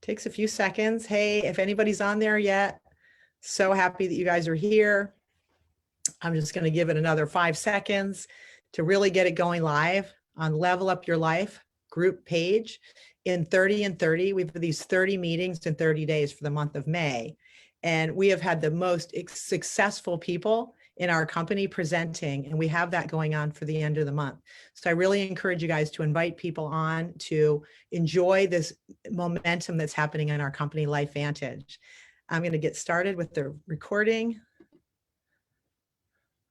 Takes a few seconds. Hey, if anybody's on there yet, so happy that you guys are here. I'm just going to give it another 5 seconds to really get it going live on Level Up Your Life group page. In 30 and 30, we have these 30 meetings in 30 days for the month of May. And we have had the most successful people in our company presenting, and we have that going on for the end of the month. So I really encourage you guys to invite people on to enjoy this momentum that's happening in our company, LifeVantage. I'm going to get started with the recording.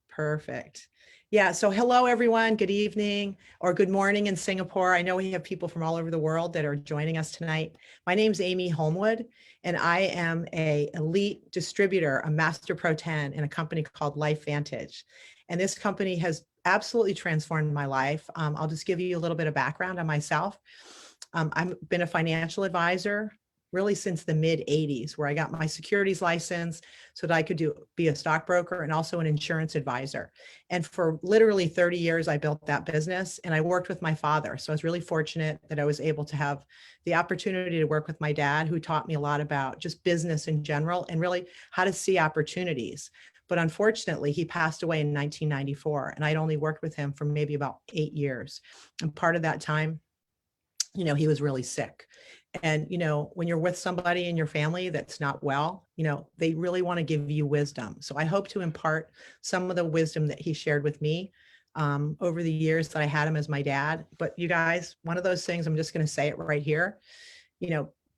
Perfect. Yeah, so hello everyone, good evening or good morning in Singapore. I know we have people from all over the world that are joining us tonight. My name's Amy Holmwood, and I am an elite distributor, a Master Pro 10 in a company called LifeVantage. And this company has absolutely transformed my life. I'll just give you a little bit of background on myself. I've been a financial advisor really since the mid 80s, where I got my securities license so that I could be a stockbroker and also an insurance advisor. And for literally 30 years, I built that business, and I worked with my father. So I was really fortunate that I was able to have the opportunity to work with my dad, who taught me a lot about just business in general and really how to see opportunities. But unfortunately, he passed away in 1994, and I'd only worked with him for maybe about 8 years. And part of that time, he was really sick. And, when you're with somebody in your family that's not well, they really want to give you wisdom. So I hope to impart some of the wisdom that he shared with me over the years that I had him as my dad. But you guys, one of those things, I'm just going to say it right here,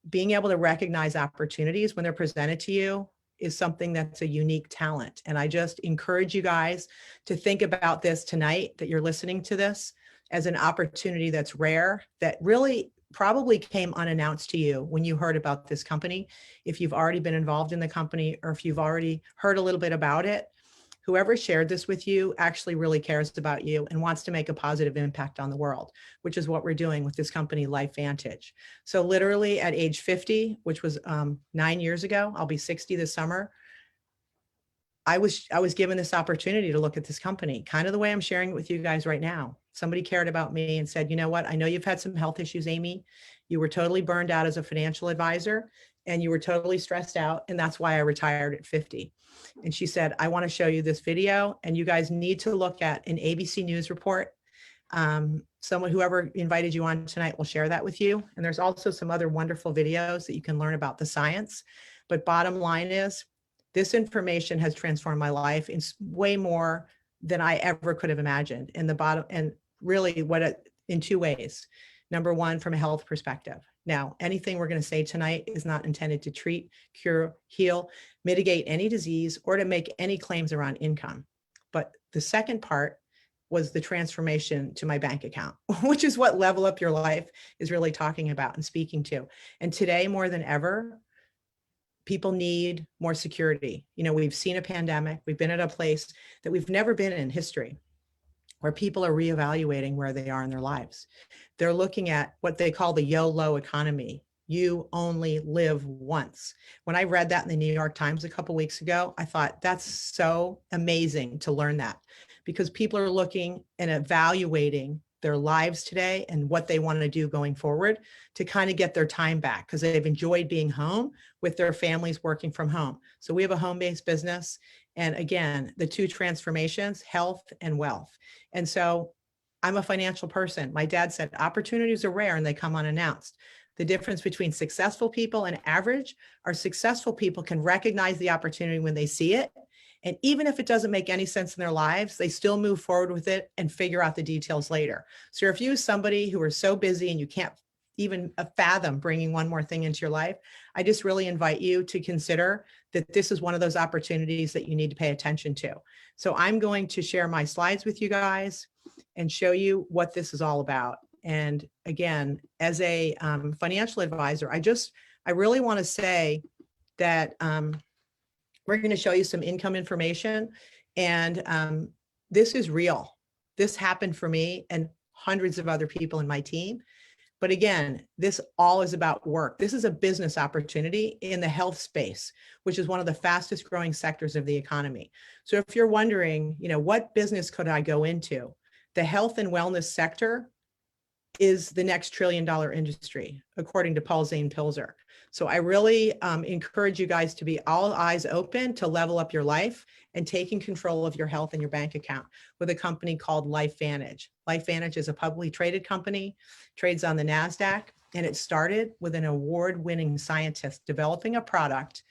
being able to recognize opportunities when they're presented to you is something that's a unique talent. And I just encourage you guys to think about this tonight, that you're listening to this, as an opportunity that's rare, that really probably came unannounced to you when you heard about this company. If you've already been involved in the company, or if you've already heard a little bit about it, whoever shared this with you actually really cares about you and wants to make a positive impact on the world, which is what we're doing with this company, LifeVantage. So literally at age 50, which was 9 years ago, I'll be 60 this summer, I was given this opportunity to look at this company, kind of the way I'm sharing it with you guys right now. Somebody cared about me and said, you know what? I know you've had some health issues, Amy. You were totally burned out as a financial advisor, and you were totally stressed out. And that's why I retired at 50. And she said, I want to show you this video, and you guys need to look at an ABC News report. Whoever invited you on tonight will share that with you. And there's also some other wonderful videos that you can learn about the science. But bottom line is, this information has transformed my life in way more than I ever could have imagined. And really in 2 ways. Number one, from a health perspective. Now, anything we're going to say tonight is not intended to treat, cure, heal, mitigate any disease, or to make any claims around income. But the second part was the transformation to my bank account, which is what Level Up Your Life is really talking about and speaking to. And today, more than ever, people need more security. We've seen a pandemic. We've been at a place that we've never been in history, where people are reevaluating where they are in their lives. They're looking at what they call the YOLO economy. You only live once. When I read that in the New York Times a couple of weeks ago, I thought that's so amazing to learn that, because people are looking and evaluating their lives today and what they want to do going forward to kind of get their time back, because they've enjoyed being home with their families working from home. So we have a home-based business. And again, the 2 transformations, health and wealth. And so I'm a financial person. My dad said opportunities are rare and they come unannounced. The difference between successful people and average are successful people can recognize the opportunity when they see it. And even if it doesn't make any sense in their lives, they still move forward with it and figure out the details later. So if you're somebody who are so busy and you can't even fathom bringing one more thing into your life, I just really invite you to consider that this is one of those opportunities that you need to pay attention to. So I'm going to share my slides with you guys and show you what this is all about. And again, as a financial advisor, I really want to say that we're going to show you some income information, and this is real. This happened for me and hundreds of other people in my team. But again, this all is about work. This is a business opportunity in the health space, which is one of the fastest growing sectors of the economy. So if you're wondering, what business could I go into? The health and wellness sector is the next trillion-dollar industry, according to Paul Zane Pilzer. So I really encourage you guys to be all eyes open to level up your life and taking control of your health and your bank account with a company called LifeVantage. LifeVantage is a publicly traded company, trades on the NASDAQ, and it started with an award-winning scientist developing a product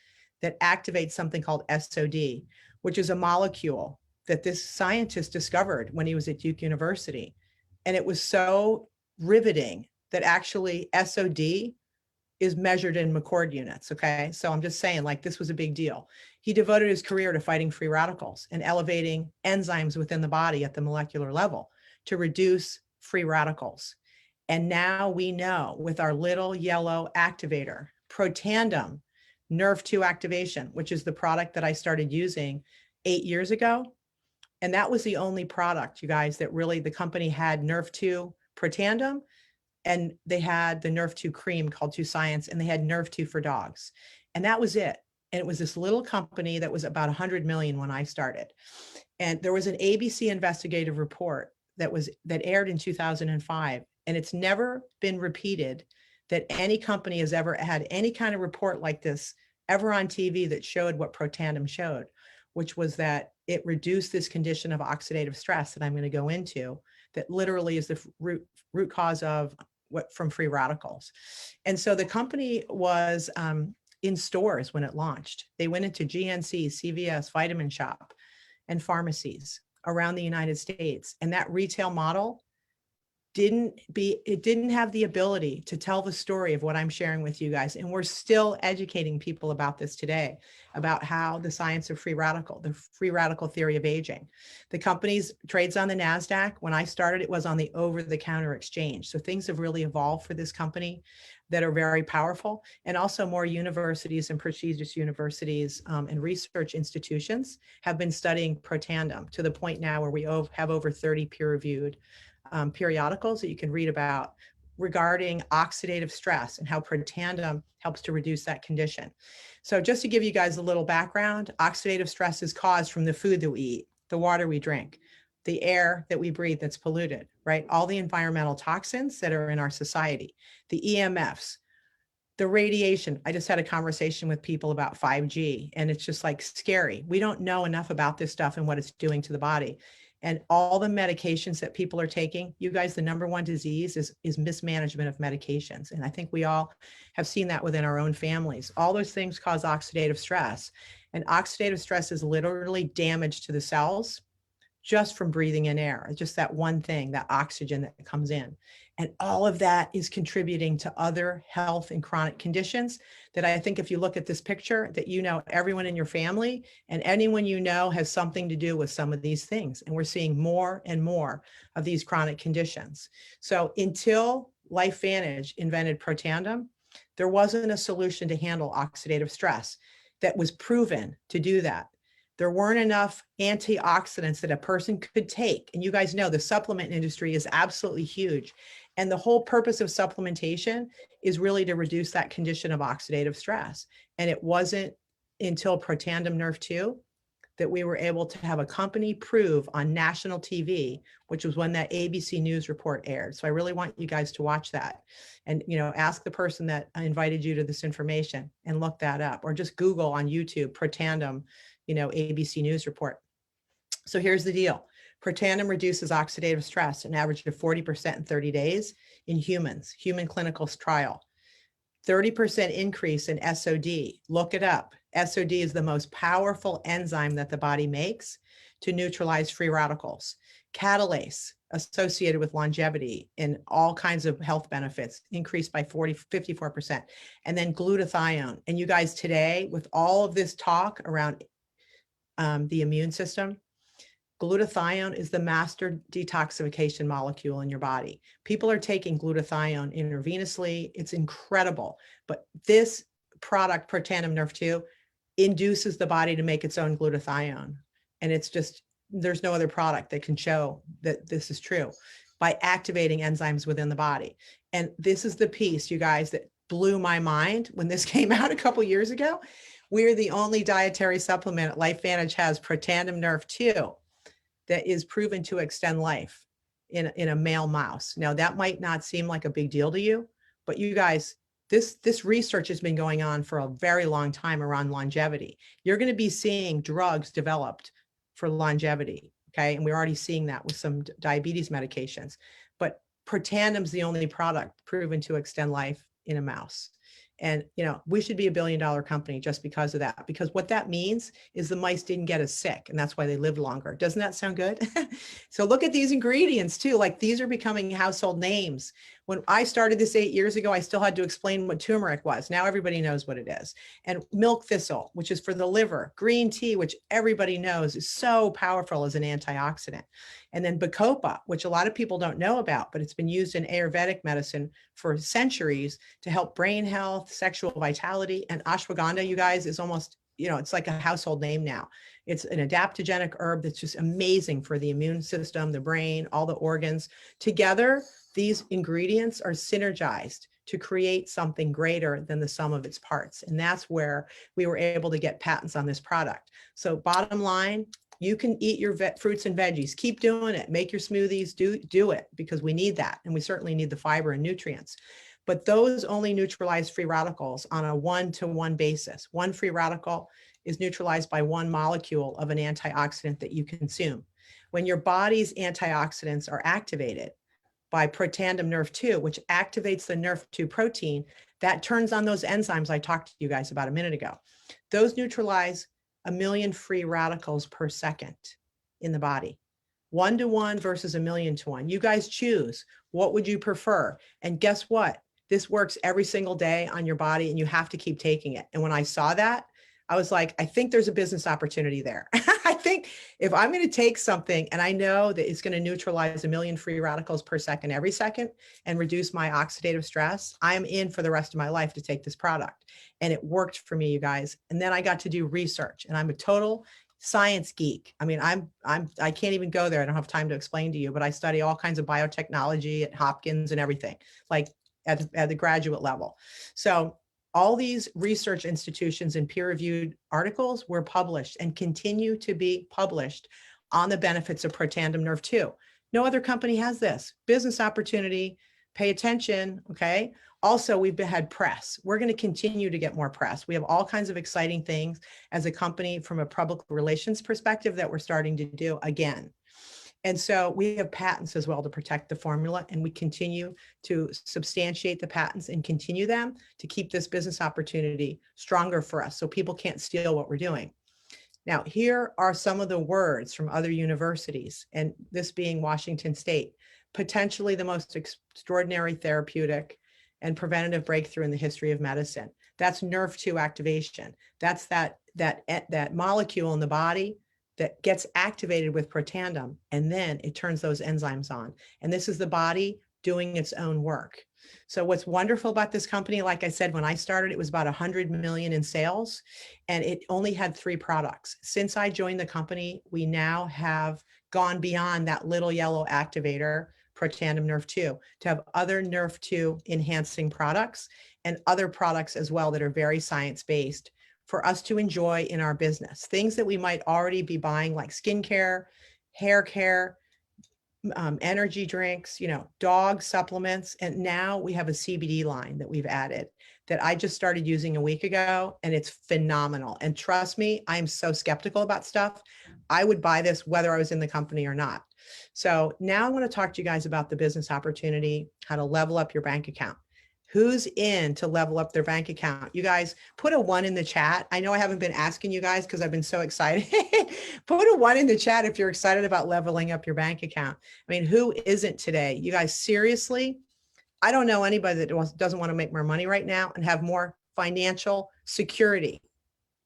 that activates something called SOD, which is a molecule that this scientist discovered when he was at Duke University. And it was so riveting that actually SOD is measured in McCord units. Okay. So I'm just saying, like, this was a big deal. He devoted his career to fighting free radicals and elevating enzymes within the body at the molecular level to reduce free radicals. And now we know with our little yellow activator, Protandim, Nerve2 activation, which is the product that I started using 8 years ago. And that was the only product, you guys, that really the company had Nerve2 Protandim, and they had the Nerve2 cream called 2 Science, and they had Nerve2 for dogs. And that was it. And it was this little company that was about 100 million when I started. And there was an ABC investigative report that aired in 2005, and it's never been repeated that any company has ever had any kind of report like this ever on TV that showed what Protandim showed, which was that it reduced this condition of oxidative stress that I'm going to go into, that literally is the root cause of what from free radicals. And so the company was in stores when it launched. They went into GNC, CVS, Vitamin Shop, and pharmacies around the United States. And that retail model didn't have the ability to tell the story of what I'm sharing with you guys. And we're still educating people about this today, about how the science of the free radical theory of aging. The company's trades on the NASDAQ. When I started, it was on the over-the-counter exchange. So things have really evolved for this company that are very powerful. And also more universities and prestigious universities and research institutions have been studying Protandim to the point now where we have over 30 peer-reviewed periodicals that you can read about regarding oxidative stress and how Protandim helps to reduce that condition. So just to give you guys a little background, oxidative stress is caused from the food that we eat, the water we drink, the air that we breathe that's polluted, right? All the environmental toxins that are in our society, the EMFs, the radiation. I just had a conversation with people about 5G, and it's just like scary. We don't know enough about this stuff and what it's doing to the body. And all the medications that people are taking, you guys, the number one disease is mismanagement of medications. And I think we all have seen that within our own families. All those things cause oxidative stress. And oxidative stress is literally damage to the cells just from breathing in air, just that one thing, that oxygen that comes in. And all of that is contributing to other health and chronic conditions that I think if you look at this picture, that you know everyone in your family and anyone you know has something to do with some of these things. And we're seeing more and more of these chronic conditions. So until LifeVantage invented Protandim, there wasn't a solution to handle oxidative stress that was proven to do that. There weren't enough antioxidants that a person could take. And you guys know the supplement industry is absolutely huge. And the whole purpose of supplementation is really to reduce that condition of oxidative stress. And it wasn't until Protandim Nerve2 that we were able to have a company prove on national TV, which was when that ABC News report aired. So I really want you guys to watch that and, you know, ask the person that invited you to this information and look that up, or just Google on YouTube, Protandim, you know, ABC News report. So here's the deal. Protandim reduces oxidative stress, an average of 40% in 30 days in humans, human clinical trial. 30% increase in SOD. Look it up. SOD is the most powerful enzyme that the body makes to neutralize free radicals. Catalase, associated with longevity and all kinds of health benefits, increased by 54%. And then glutathione. And you guys today, with all of this talk around the immune system, glutathione is the master detoxification molecule in your body. People are taking glutathione intravenously. It's incredible. But this product, Protandim Nerve2, induces the body to make its own glutathione. And it's just, there's no other product that can show that this is true by activating enzymes within the body. And this is the piece, you guys, that blew my mind when this came out a couple years ago. We're the only dietary supplement LifeVantage has Protandim Nerve2 that is proven to extend life. in a male mouse. Now that might not seem like a big deal to you, but you guys, this research has been going on for a very long time around longevity. You're going to be seeing drugs developed for longevity. Okay. And we're already seeing that with some diabetes medications, but Protandom's the only product proven to extend life in a mouse. And, we should be $1 billion company just because of that, because what that means is the mice didn't get as sick, and that's why they lived longer. Doesn't that sound good? So look at these ingredients too. Like, these are becoming household names. When I started this 8 years ago, I still had to explain what turmeric was. Now everybody knows what it is. And milk thistle, which is for the liver, green tea, which everybody knows is so powerful as an antioxidant. And then bacopa, which a lot of people don't know about, but it's been used in Ayurvedic medicine for centuries to help brain health, sexual vitality. And ashwagandha, you guys, is almost, it's like a household name now. It's an adaptogenic herb that's just amazing for the immune system, the brain, all the organs. Together, these ingredients are synergized to create something greater than the sum of its parts. And that's where we were able to get patents on this product. So bottom line, you can eat your fruits and veggies. Keep doing it. Make your smoothies. Do it, because we need that. And we certainly need the fiber and nutrients. But those only neutralize free radicals on a 1-to-1 basis. One free radical is neutralized by one molecule of an antioxidant that you consume. When your body's antioxidants are activated by Protandim Nerve2, which activates the Nerve2 protein, that turns on those enzymes I talked to you guys about a minute ago. Those neutralize 1 million free radicals per second in the body. 1-to-1 versus 1,000,000-to-1. You guys choose. What would you prefer? And guess what? This works every single day on your body, and you have to keep taking it. And when I saw that, I was like, I think there's a business opportunity there. I think if I'm going to take something and I know that it's going to neutralize 1 million free radicals per second every second and reduce my oxidative stress, I'm in for the rest of my life to take this product. And it worked for me, you guys. And then I got to do research, and I'm a total science geek. I mean, I can't even go there. I don't have time to explain to you, but I study all kinds of biotechnology at Hopkins and everything, like at the graduate level. So all these research institutions and peer-reviewed articles were published and continue to be published on the benefits of Protandim Nerve2. No other company has this. Business opportunity, pay attention, okay? Also, we've had press. We're going to continue to get more press. We have all kinds of exciting things as a company from a public relations perspective that we're starting to do again. And so we have patents as well to protect the formula, and we continue to substantiate the patents and continue them to keep this business opportunity stronger for us so people can't steal what we're doing. Now, here are some of the words from other universities, and this being Washington State: potentially the most extraordinary therapeutic and preventative breakthrough in the history of medicine. That's Nerve2 activation. That's that molecule in the body that gets activated with Protandim, and then it turns those enzymes on. And this is the body doing its own work. So what's wonderful about this company, like I said, when I started, it was about 100 million in sales, and it only had 3 products. Since I joined the company, we now have gone beyond that little yellow activator, Protandim Nerve2, to have other Nerve2 enhancing products and other products as well that are very science-based for us to enjoy in our business. Things that we might already be buying, like skincare, hair care, energy drinks, dog supplements. And now we have a CBD line that we've added that I just started using a week ago, and it's phenomenal. And trust me, I'm so skeptical about stuff. I would buy this whether I was in the company or not. So now I want to talk to you guys about the business opportunity, how to level up your bank account. Who's in to level up their bank account? You guys put a 1 in the chat. I know I haven't been asking you guys because I've been so excited. Put a 1 in the chat if you're excited about leveling up your bank account. I mean, who isn't today? You guys, seriously, I don't know anybody that doesn't want to make more money right now and have more financial security.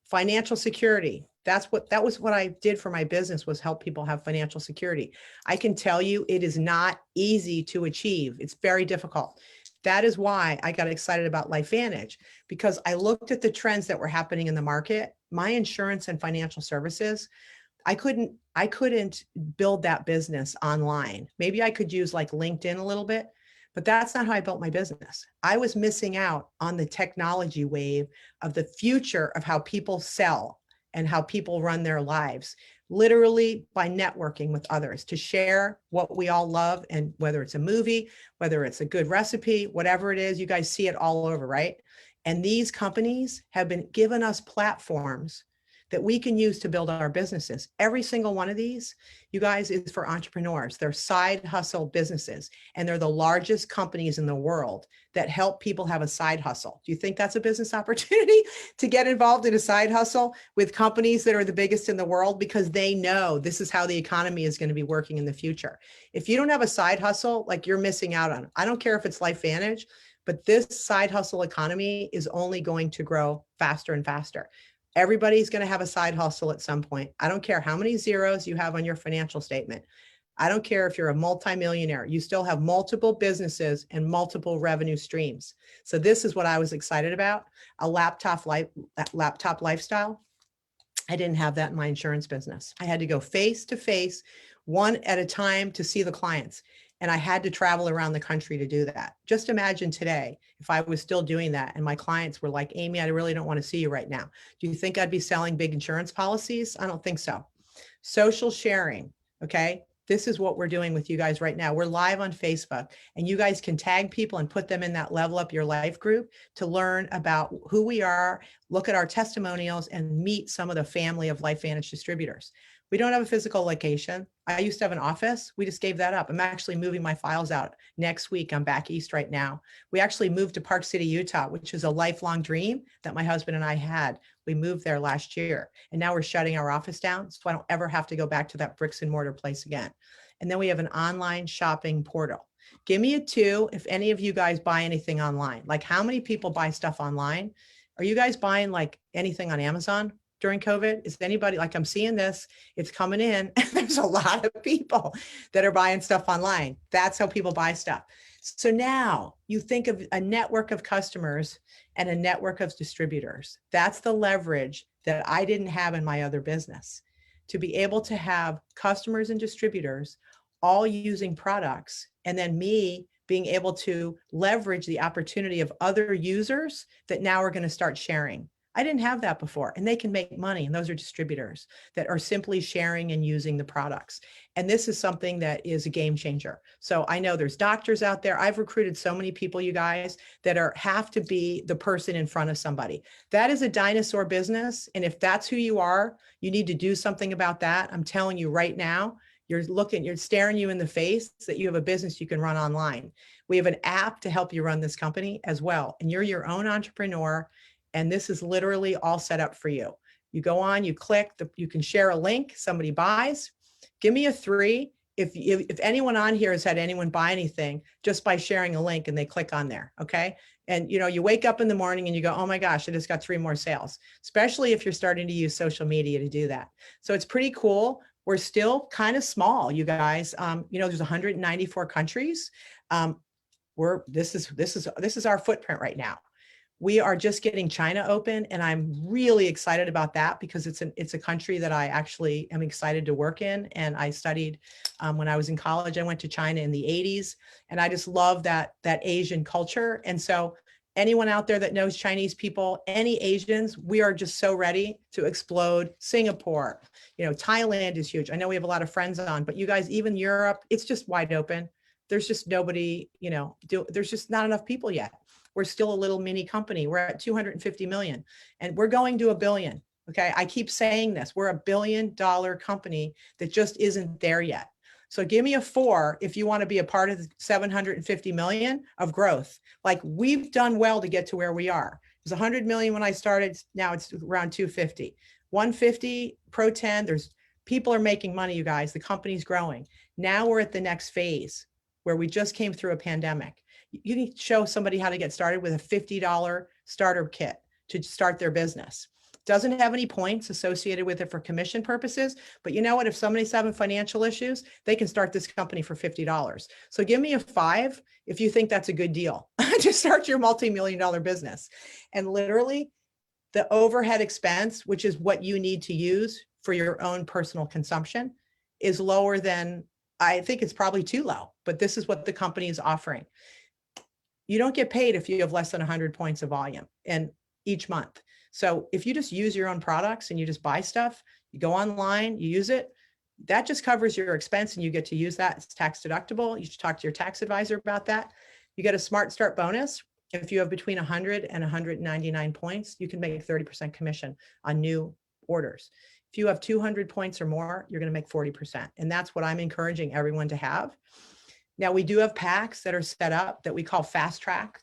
Financial security. That was what I did for my business, was help people have financial security. I can tell you it is not easy to achieve. It's very difficult. That is why I got excited about LifeVantage, because I looked at the trends that were happening in the market. My insurance and financial services, I couldn't build that business online. Maybe I could use like LinkedIn a little bit, but that's not how I built my business. I was missing out on the technology wave of the future of how people sell and how people run their lives. literally by networking with others to share what we all love. And whether it's a movie, whether it's a good recipe, whatever it is, you guys see it all over, right? And these companies have been given us platforms that we can use to build our businesses. Every single one of these, you guys, is for entrepreneurs. They're side hustle businesses, and they're the largest companies in the world that help people have a side hustle. Do you think that's a business opportunity to get involved in a side hustle with companies that are the biggest in the world? Because they know this is how the economy is going to be working in the future. If you don't have a side hustle, like, you're missing out on. I don't care if it's LifeVantage, but this side hustle economy is only going to grow faster and faster. Everybody's going to have a side hustle at some point. I don't care how many zeros you have on your financial statement. I don't care if you're a multimillionaire, you still have multiple businesses and multiple revenue streams. So this is what I was excited about, a laptop lifestyle. I didn't have that in my insurance business. I had to go face to face, one at a time, to see the clients. And I had to travel around the country to do that. Just imagine today, if I was still doing that and my clients were like, Amy, I really don't want to see you right now. Do you think I'd be selling big insurance policies? I don't think so. Social sharing. Okay. This is what we're doing with you guys right now. We're live on Facebook, and you guys can tag people and put them in that Level Up Your Life group to learn about who we are, look at our testimonials, and meet some of the family of LifeVantage distributors. We don't have a physical location. I used to have an office. We just gave that up. I'm actually moving my files out next week. I'm back east right now. We actually moved to Park City, Utah, which is a lifelong dream that my husband and I had. We moved there last year, and now we're shutting our office down, so I don't ever have to go back to that bricks and mortar place again. And then we have an online shopping portal. Give me a 2 if any of you guys buy anything online. Like, how many people buy stuff online? Are you guys buying like anything on Amazon during COVID? Is anybody, like, I'm seeing this, it's coming in. There's a lot of people that are buying stuff online. That's how people buy stuff. So now you think of a network of customers and a network of distributors. That's the leverage that I didn't have in my other business. To be able to have customers and distributors all using products, and then me being able to leverage the opportunity of other users that now are going to start sharing. I didn't have that before, and they can make money. And those are distributors that are simply sharing and using the products. And this is something that is a game changer. So I know there's doctors out there. I've recruited so many people, you guys, that have to be the person in front of somebody. That is a dinosaur business. And if that's who you are, you need to do something about that. I'm telling you right now, you're staring you in the face that you have a business you can run online. We have an app to help you run this company as well. And you're your own entrepreneur. And this is literally all set up for you. You go on, you click, you can share a link, somebody buys. Give me a 3 if anyone on here has had anyone buy anything just by sharing a link and they click on there, okay? And you wake up in the morning and you go, oh my gosh, I just got 3 more sales, especially if you're starting to use social media to do that. So it's pretty cool. We're still kind of small, you guys. There's 194 countries. This is our footprint right now. We are just getting China open, and I'm really excited about that because it's a country that I actually am excited to work in. And I studied when I was in college. I went to China in the 80s, and I just love that Asian culture. And so anyone out there that knows Chinese people, any Asians, we are just so ready to explode. Singapore, Thailand is huge. I know we have a lot of friends on, but you guys, even Europe, it's just wide open. There's just nobody, there's just not enough people yet. We're still a little mini company. We're at 250 million and we're going to $1 billion. Okay. I keep saying this, we're $1 billion company that just isn't there yet. So give me a 4 if you want to be a part of the 750 million of growth. Like, we've done well to get to where we are. It was 100 million when I started. Now it's around 250, 150 pro 10. People are making money, you guys. The company's growing. Now we're at the next phase where we just came through a pandemic. You can show somebody how to get started with a $50 starter kit to start their business. Doesn't have any points associated with it for commission purposes, but you know what? If somebody's having financial issues, they can start this company for $50. So give me a 5 if you think that's a good deal to start your multi-million-dollar business. And literally the overhead expense, which is what you need to use for your own personal consumption, is lower than, I think it's probably too low, but this is what the company is offering. You don't get paid if you have less than 100 points of volume in each month. So if you just use your own products and you just buy stuff, You go online, you use it. That just covers your expense and you get to use that. It's tax deductible. You should talk to your tax advisor about that. You get a Smart Start bonus. If you have between 100 and 199 points, you can make 30% commission on new orders. If you have 200 points or more, you're going to make 40%. And that's what I'm encouraging everyone to have. Now, we do have packs that are set up that we call Fast Track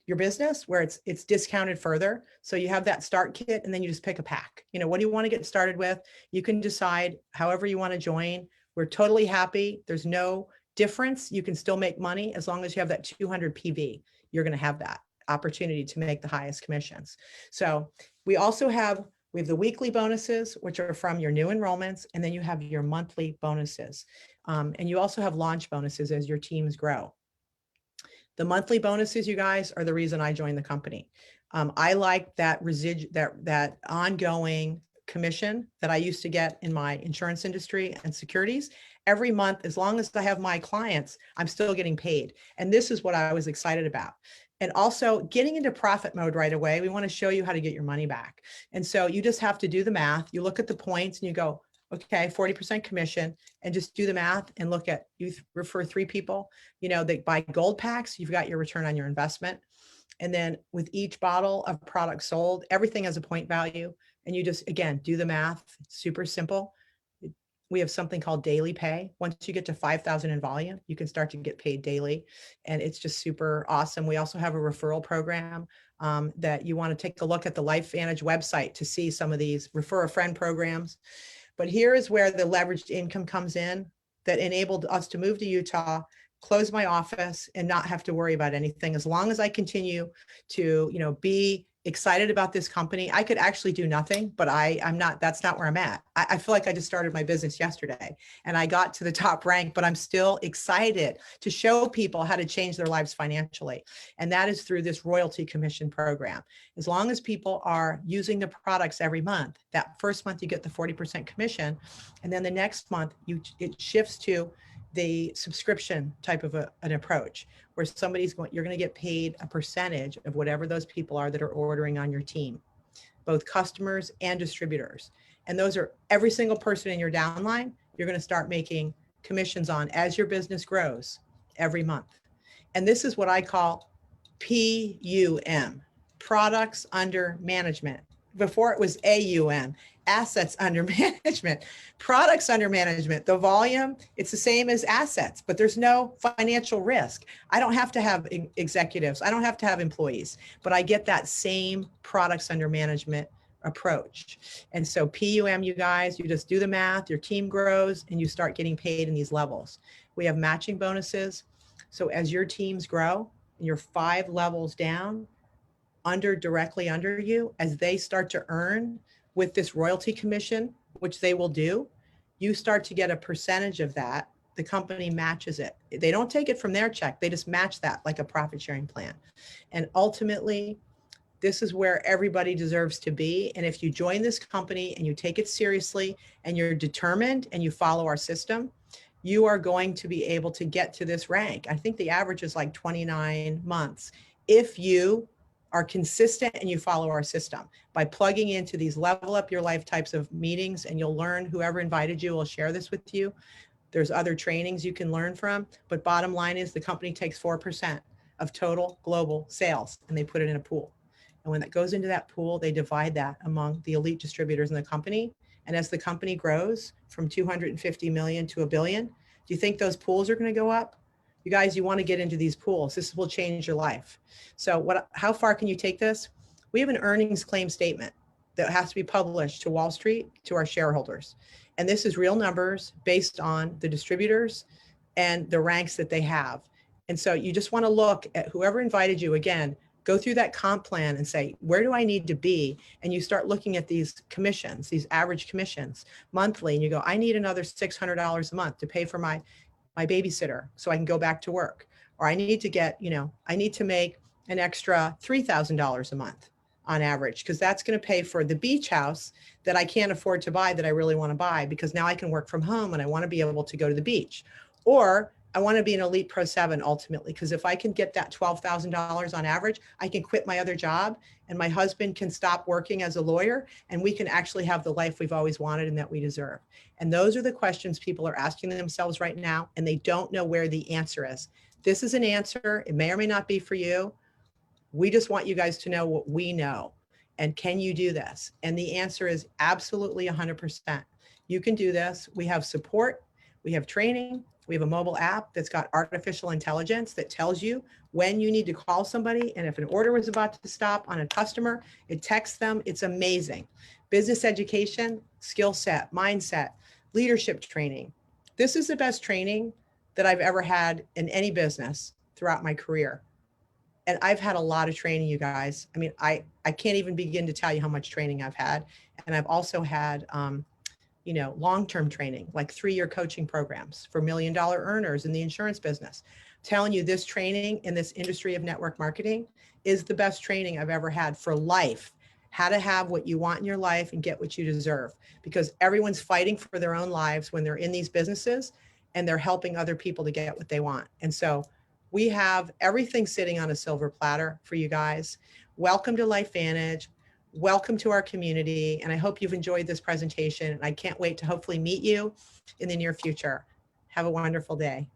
your business, where it's discounted further. So you have that start kit and then you just pick a pack. You know, what do you want to get started with? You can decide however you want to join. We're totally happy. There's no difference. You can still make money as long as you have that 200 PV. You're going to have that opportunity to make the highest commissions. So we also have the weekly bonuses, which are from your new enrollments, and then you have your monthly bonuses. And you also have launch bonuses as your teams grow. The monthly bonuses, you guys, are the reason I joined the company. I like that that ongoing commission that I used to get in my insurance industry and securities. Every month, as long as I have my clients, I'm still getting paid. And this is what I was excited about. And also getting into profit mode right away. We want to show you how to get your money back. And so you just have to do the math. You look at the points and you go, okay, 40% commission, and just do the math and look at, you refer 3 people, you know, they buy gold packs, you've got your return on your investment. And then with each bottle of product sold, everything has a point value. And you just, again, do the math, super simple. We have something called daily pay. Once you get to 5,000 in volume, you can start to get paid daily. And it's just super awesome. We also have a referral program that you want to take a look at the LifeVantage website to see some of these refer a friend programs. But here is where the leveraged income comes in that enabled us to move to Utah, close my office, and not have to worry about anything. As long as I continue to, you know, be excited about this company, I could actually do nothing, but I'm not, that's not where I'm at. I feel like I just started my business yesterday and I got to the top rank, but I'm still excited to show people how to change their lives financially. And that is through this royalty commission program. As long as people are using the products every month, that first month you get the 40% commission. And then the next month it shifts to the subscription type of an approach where you're going to get paid a percentage of whatever those people are that are ordering on your team, both customers and distributors. And those are every single person in your downline, you're going to start making commissions on as your business grows every month. And this is what I call PUM, products under management. Before it was AUM, assets under management, products under management. The volume, it's the same as assets, but there's no financial risk. I don't have to have executives. I don't have to have employees, but I get that same products under management approach. And so PUM, you guys, you just do the math, your team grows and you start getting paid in these levels. We have matching bonuses. So as your teams grow and you're 5 levels down, directly under you, as they start to earn with this royalty commission, which they will do, you start to get a percentage of that. The company matches it. They don't take it from their check. They just match that like a profit sharing plan. And ultimately, this is where everybody deserves to be. And if you join this company and you take it seriously and you're determined and you follow our system, you are going to be able to get to this rank. I think the average is like 29 months. If you are consistent and you follow our system by plugging into these level up your life types of meetings, and you'll learn, whoever invited you will share this with you. There's other trainings you can learn from, but bottom line is the company takes 4% of total global sales and they put it in a pool. And when that goes into that pool, they divide that among the elite distributors in the company. And as the company grows from 250 million to $1 billion, do you think those pools are going to go up? You guys, you want to get into these pools. This will change your life. So how far can you take this? We have an earnings claim statement that has to be published to Wall Street, to our shareholders. And this is real numbers based on the distributors and the ranks that they have. And so you just want to look at whoever invited you, again, go through that comp plan and say, where do I need to be? And you start looking at these commissions, these average commissions monthly, and you go, I need another $600 a month to pay for my babysitter so I can go back to work. Or I need to get, I need to make an extra $3,000 a month on average, because that's going to pay for the beach house that I can't afford to buy that I really want to buy, because now I can work from home and I want to be able to go to the beach. Or I want to be an elite pro 7 ultimately, because if I can get that $12,000 on average, I can quit my other job and my husband can stop working as a lawyer and we can actually have the life we've always wanted and that we deserve. And those are the questions people are asking themselves right now, and they don't know where the answer is. This is an answer. It may or may not be for you. We just want you guys to know what we know. And can you do this? And the answer is absolutely 100%. You can do this. We have support, we have training, we have a mobile app that's got artificial intelligence that tells you when you need to call somebody. And if an order was about to stop on a customer, it texts them. It's amazing. Business education, skill set, mindset, leadership training. This is the best training that I've ever had in any business throughout my career. And I've had a lot of training, you guys. I mean, I can't even begin to tell you how much training I've had. And I've also had, long-term training, like 3-year coaching programs for $1 million earners in the insurance business. I'm telling you, this training in this industry of network marketing is the best training I've ever had for life. How to have what you want in your life and get what you deserve, because everyone's fighting for their own lives when they're in these businesses and they're helping other people to get what they want. And so we have everything sitting on a silver platter for you guys. Welcome to LifeVantage. Welcome to our community. And I hope you've enjoyed this presentation. And I can't wait to hopefully meet you in the near future. Have a wonderful day.